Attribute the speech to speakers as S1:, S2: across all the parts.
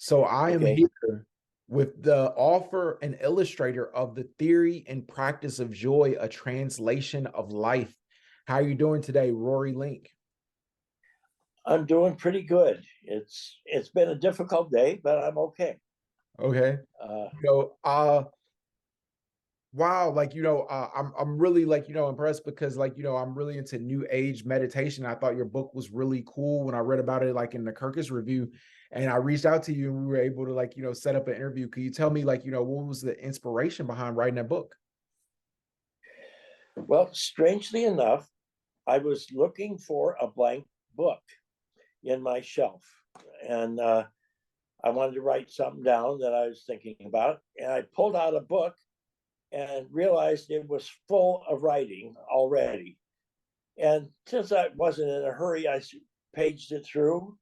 S1: So I am
S2: Okay.
S1: here with the author and illustrator of The Theory and Practice of Joy, a Translation of Life. How are you doing today, Rory Link?
S2: I'm doing pretty good. It's been a difficult day, but I'm okay.
S1: Okay.
S2: Uh,
S1: You know, uh, wow, I'm really impressed because I'm really into new age meditation. I thought your book was really cool when I read about it in the Kirkus review, and I reached out to you and we were able to set up an interview. Could you tell me what was the inspiration behind writing that book?
S2: well, strangely enough, I was looking for a blank book in my shelf, and I wanted to write something down that I was thinking about, and I pulled out a book and realized it was full of writing already. And since I wasn't in a hurry, I paged it through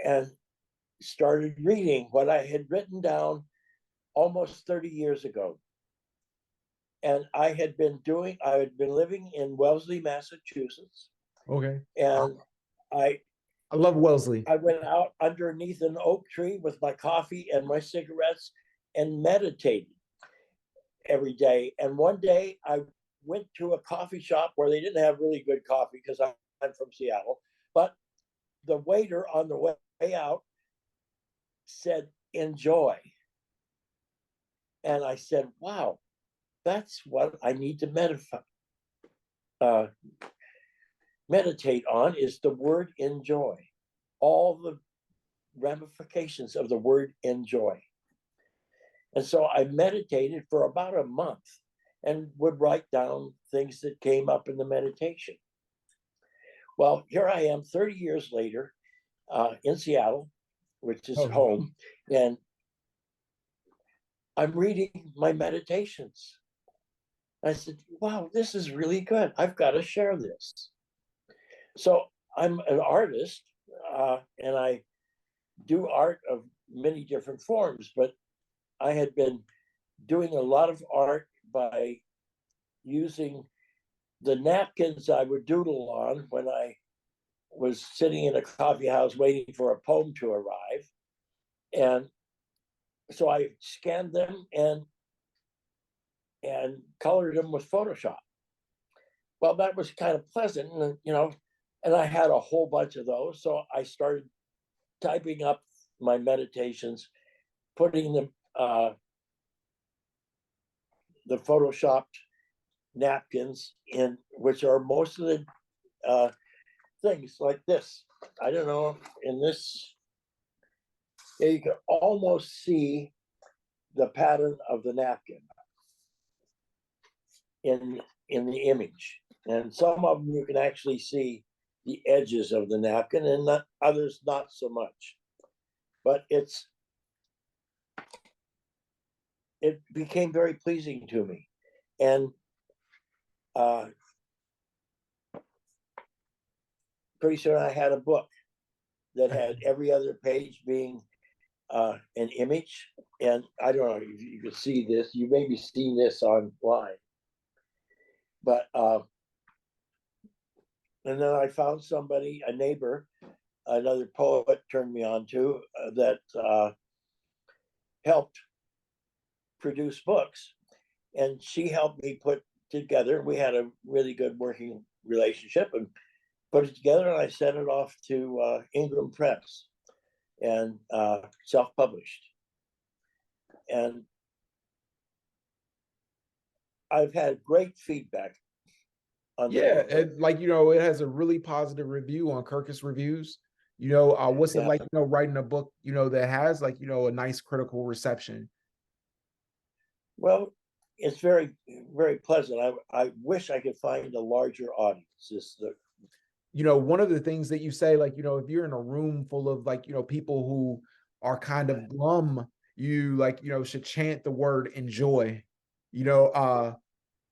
S2: and started reading what I had written down almost 30 years ago. And I had been living in Wellesley, Massachusetts.
S1: Okay.
S2: And I,
S1: I love Wellesley.
S2: I went out underneath an oak tree with my coffee and my cigarettes and meditated every day. And one day I went to a coffee shop where they didn't have really good coffee because I'm from Seattle. But the waiter on the way out said, "Enjoy." And I said, "Wow, that's what I need to uh, meditate on is the word enjoy, all the ramifications of the word enjoy." And so I meditated for about a month and would write down things that came up in the meditation. Well, here I am 30 years later in Seattle, which is
S1: Oh,
S2: home, and I'm reading my meditations. I said, wow, this is really good. I've got to share this. So I'm an artist and I do art of many different forms, but I had been doing a lot of art by using the napkins I would doodle on when I was sitting in a coffee house waiting for a poem to arrive. And so I scanned them and colored them with Photoshop. Well, that was kind of pleasant, and I had a whole bunch of those. So I started typing up my meditations, putting them the photoshopped napkins in, which are most of the things like this. I don't know, in this, yeah, you can almost see the pattern of the napkin in the image. And some of them you can actually see the edges of the napkin, and others not so much. But it became very pleasing to me. And uh, pretty soon I had a book that had every other page being an image. And I don't know if you could see this. You may be seeing this online. But and then I found somebody, a neighbor, another poet turned me on to that helped produce books. And she helped me put together. We had a really good working relationship and put it together. And I sent it off to Ingram Press and self published. And I've had great feedback on the
S1: yeah,
S2: book.
S1: it has a really positive review on Kirkus Reviews. What's it
S2: Yeah.
S1: like, writing a book, that has a nice critical reception?
S2: Well, it's very, very pleasant. I wish I could find a larger audience.
S1: One of the things that you say, if you're in a room full of people who are kind of glum, you should chant the word enjoy. You know, uh,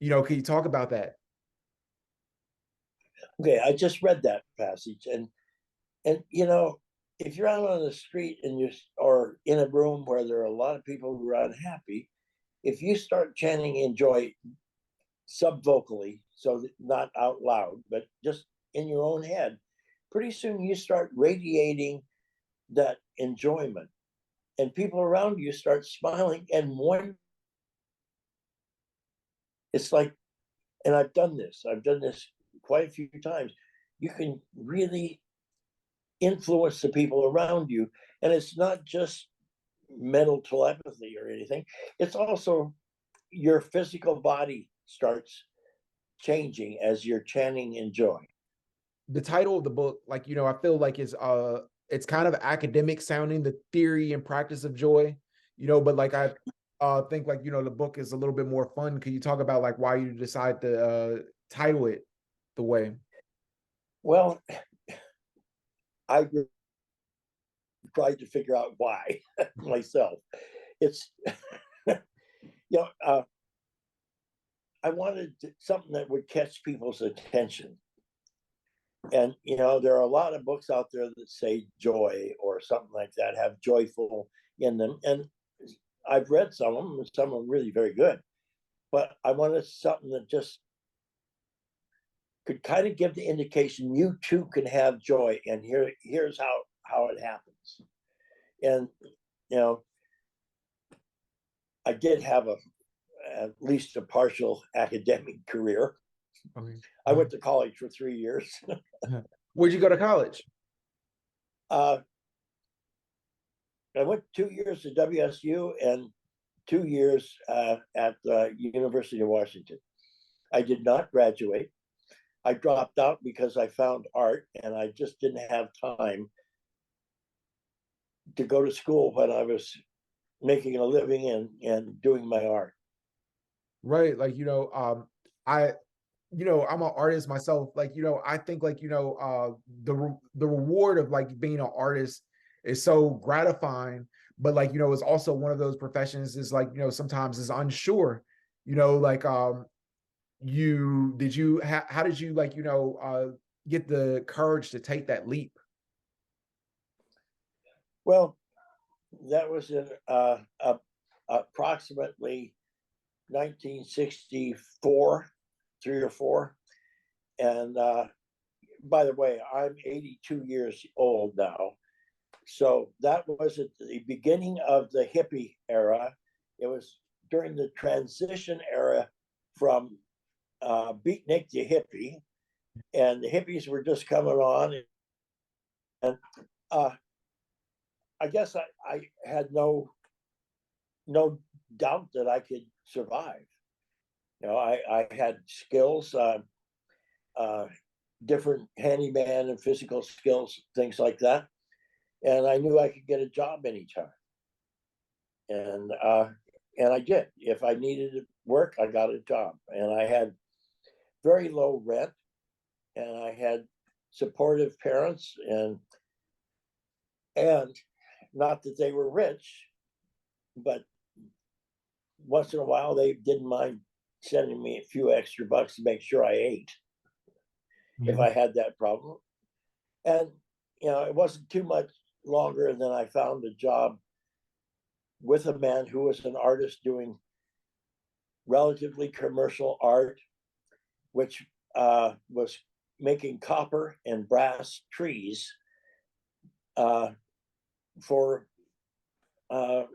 S1: can you talk about that?
S2: Okay, I just read that passage, and if you're out on the street and you or in a room where there are a lot of people who are unhappy, if you start chanting enjoy subvocally, so not out loud, but just in your own head, pretty soon you start radiating that enjoyment. and people around you start smiling, and one, it's like, and I've done this quite a few times. You can really influence the people around you, and it's not just mental telepathy or anything. It's also your physical body starts changing as you're chanting in joy.
S1: The title of the book, like, I feel like it's kind of academic sounding, the theory and practice of joy, but like I think like, the book is a little bit more fun. Could you talk about like why you decide to title it the way?
S2: Well, I tried to figure out why myself. It's you I wanted something that would catch people's attention. And there are a lot of books out there that say joy or something like that, have joyful in them. And I've read some of them, and some of them really very good. But I wanted something that just could kind of give the indication you too can have joy, and here's how it happens. And you know, I did have at least a partial academic career.
S1: Okay.
S2: I went to college for 3 years.
S1: Where'd you go to college?
S2: uh, I went 2 years to WSU and 2 years at the University of Washington. I did not graduate. I dropped out because I found art, and I just didn't have time to go to school when I was making a living and doing my art.
S1: Right. Like, I I'm an artist myself. Like, I think like, the reward of like being an artist is so gratifying, but like, it's also one of those professions is like, sometimes is unsure, like, how did you like, get the courage to take that leap?
S2: Well, that was in approximately 1964, 3 or 4. And by the way, I'm 82 years old now. So that was at the beginning of the hippie era. It was during the transition era from beatnik to hippie, and the hippies were just coming on. And uh, I guess I had no doubt that I could survive. I had skills, uh, different handyman and physical skills, things like that, and I knew I could get a job anytime. And I did. If I needed work, I got a job, and I had very low rent, and I had supportive parents, and not that they were rich, but once in a while they didn't mind sending me a few extra bucks to make sure I ate if
S1: Mhm.
S2: I had that problem. And it wasn't too much longer, and then I found a job with a man who was an artist doing relatively commercial art, which was making copper and brass trees uh, for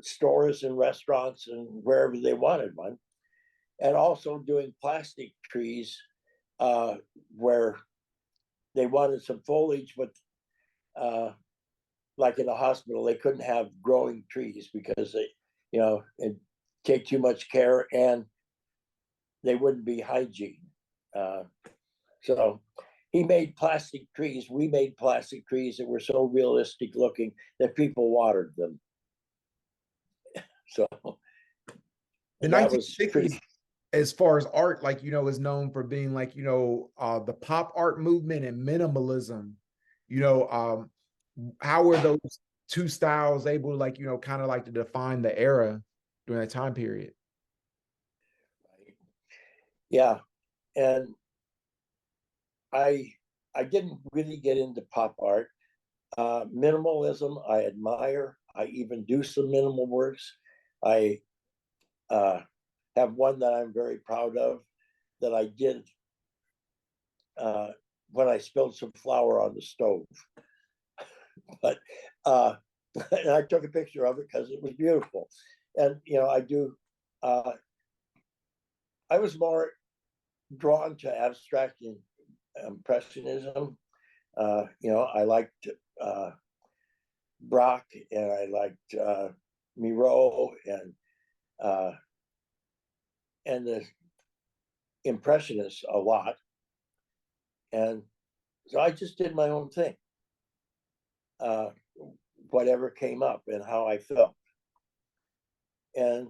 S2: stores and restaurants and wherever they wanted one, and also doing plastic trees where they wanted some foliage, but like in a hospital, they couldn't have growing trees because it take too much care, and they wouldn't be hygiene. Uh, so he made plastic trees. We made plastic trees that were so realistic looking that people watered them. So,
S1: The
S2: and that was
S1: 1960s,
S2: pretty.
S1: as far as art, like, is known for being like, the pop art movement and minimalism. You know, how were those two styles able to like, kind of like to define the era during that time period?
S2: Yeah, and I I didn't really get into pop art. Minimalism, I admire. I even do some minimal works. I uh, have one that I'm very proud of that I did uh, when I spilled some flour on the stove. But uh, And I took a picture of it because it was beautiful. And uh, I was more drawn to abstract impressionism. I liked Brock, and I liked Miro, uh, and the Impressionists a lot. And so I just did my own thing, uh, whatever came up and how I felt. And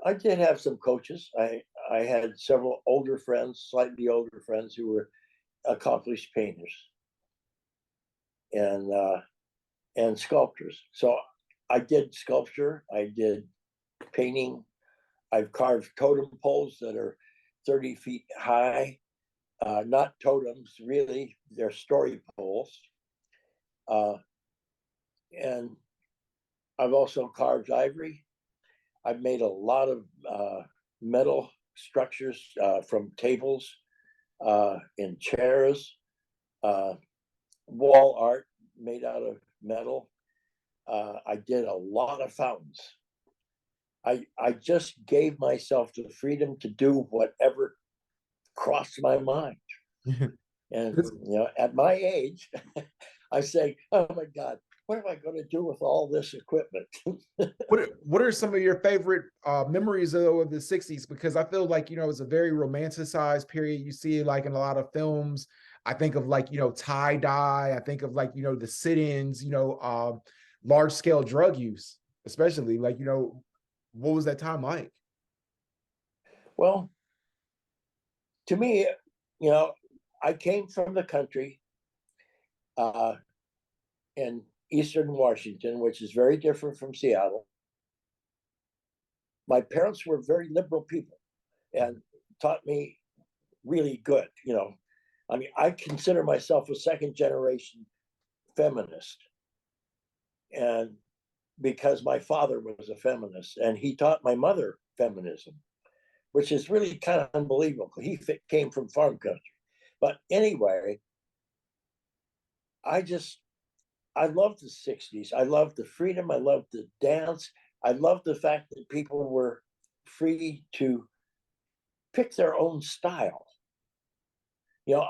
S2: I did have some coaches. I had several older friends, slightly older friends, who were accomplished painters and and sculptors. So I did sculpture. I did painting. I've carved totem poles that are 30 feet high. Not totems, really. They're story poles. Uh, and I've also carved ivory. I've made a lot of metal structures from tables and chairs, uh, wall art made out of metal. I did a lot of fountains. I just gave myself the freedom to do whatever crossed my mind. And at my age, I say, "Oh my God, what am I going to do with all this equipment?"
S1: What are some of your favorite memories of the 60s? Because I feel like, it's a very romanticized period. You see it like in a lot of films. I think of like, tie dye. I think of like, the sit-ins, large scale drug use, especially like, what was that time like?
S2: Well, to me, you know, I came from the country uh, in Eastern Washington, which is very different from Seattle. My parents were very liberal people and taught me really good. I mean, I consider myself a second generation feminist, and because my father was a feminist and he taught my mother feminism, which is really kind of unbelievable. He came from farm country. But anyway, I just, I love the 60s. I love the freedom. I love the dance. I love the fact that people were free to pick their own style.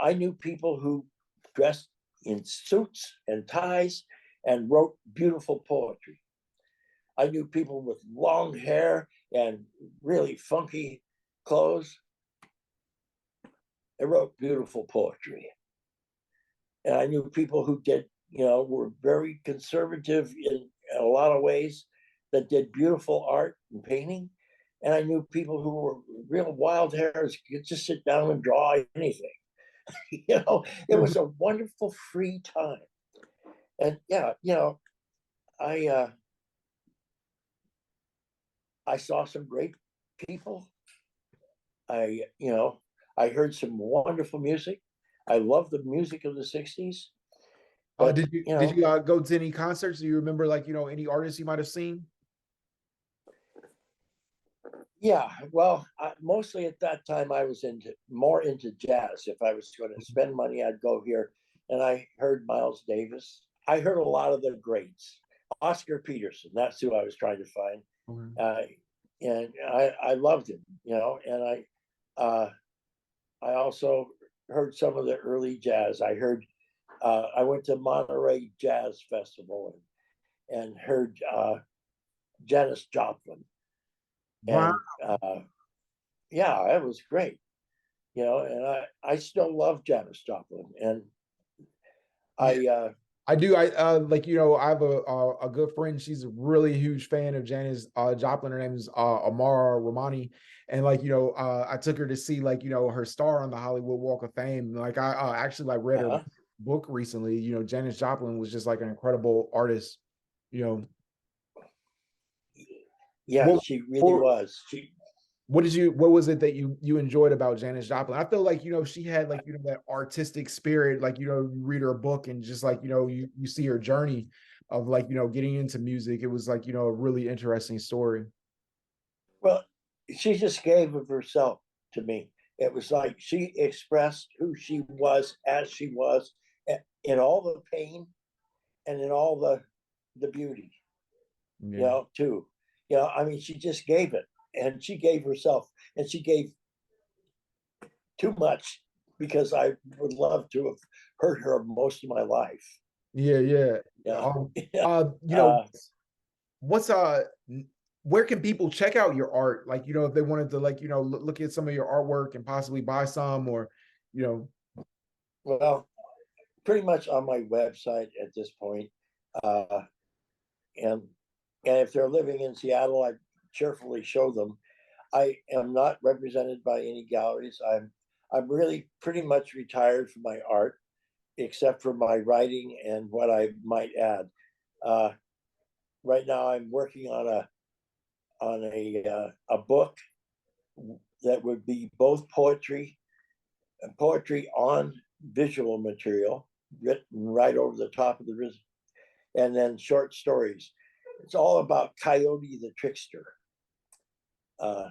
S2: I knew people who dressed in suits and ties and wrote beautiful poetry. I knew people with long hair and really funky clothes. They wrote beautiful poetry. And I knew people who were very conservative in a lot of ways, that did beautiful art and painting. And I knew people who were real wild hairs, could just sit down and draw anything. It was a wonderful free time. And yeah, I I saw some great people. I heard some wonderful music. I love the music of the 60s. But
S1: Did you go to any concerts? Do you remember like, any artists you might have seen?
S2: yeah, well, mostly at that time I was more into jazz. If I was going to spend money, I'd go here. And I heard Miles Davis. I heard a lot of the greats. Oscar Peterson, that's who I was trying to find.
S1: Okay.
S2: And I loved him, and I also heard some of the early jazz. I went to Monterey Jazz Festival and heard Janis Joplin.
S1: Wow.
S2: And yeah, it was great. And I still love Janis Joplin. And
S1: Yeah.
S2: I,
S1: I do. I like I have a good friend. She's a really huge fan of Janis Joplin. Her name is Amara Romani, and like I took her to see like her star on the Hollywood Walk of Fame. Like I actually like read her
S2: uh,
S1: book recently. Janis Joplin was just like an incredible artist. You know,
S2: yeah,
S1: what
S2: she really
S1: what
S2: was.
S1: what was it that you enjoyed about Janis Joplin? I feel like she had like that artistic spirit, like you read her book and just like you see her journey of like getting into music. It was like a really interesting story.
S2: Well, she just gave of herself to me. It was like she expressed who she was as she was, in all the pain and in all the beauty.
S1: Yeah.
S2: too. I mean, she just gave it, and she gave herself, and she gave too much, because I would love to have heard her most of my life.
S1: Yeah, yeah.
S2: Yeah. Yeah.
S1: You know,
S2: Uh,
S1: what's where can people check out your art? Like, if they wanted to like, look at some of your artwork and possibly buy some or, you know,
S2: well, pretty much on my website at this point. Uh, and and if they're living in Seattle, I cheerfully show them. I am not represented by any galleries. I'm really pretty much retired from my art, except for my writing and what I might add. Uh, right now, I'm working on a book that would be both poetry on visual material written right over the top of the, and then short stories. It's all about Coyote the Trickster, uh,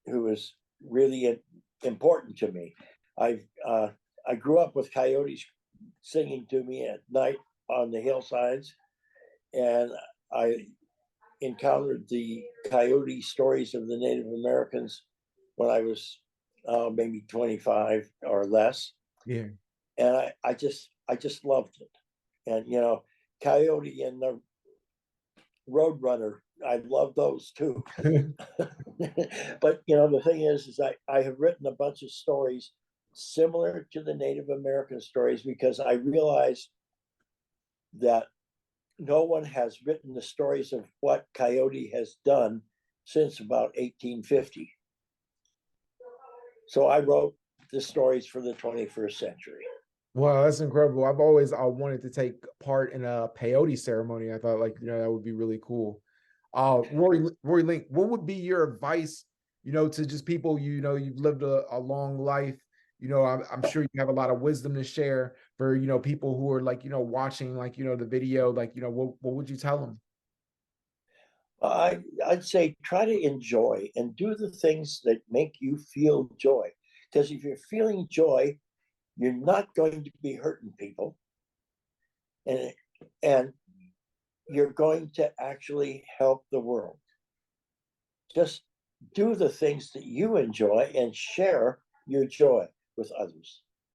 S2: who is really important to me. I grew up with coyotes singing to me at night on the hillsides, and I encountered the coyote stories of the Native Americans when I was maybe 25 or less,
S1: yeah.
S2: and I just loved it. And Coyote and the Roadrunner, I love those too. But the thing is I have written a bunch of stories similar to the Native American stories, because I realized that no one has written the stories of what Coyote has done since about 1850. So I wrote the stories for the 21st century.
S1: Wow, that's incredible. I've always wanted to take part in a peyote ceremony. I thought like, that would be really cool. Rory Link, what would be your advice, to just people, you've lived a long life. I'm sure you have a lot of wisdom to share for, people who are like, watching like, the video, like, what would you tell them?
S2: I'd say try to enjoy and do the things that make you feel joy. Because if you're feeling joy, you're not going to be hurting people, and and you're going to actually help the world. Just do the things that you enjoy and share your joy with others.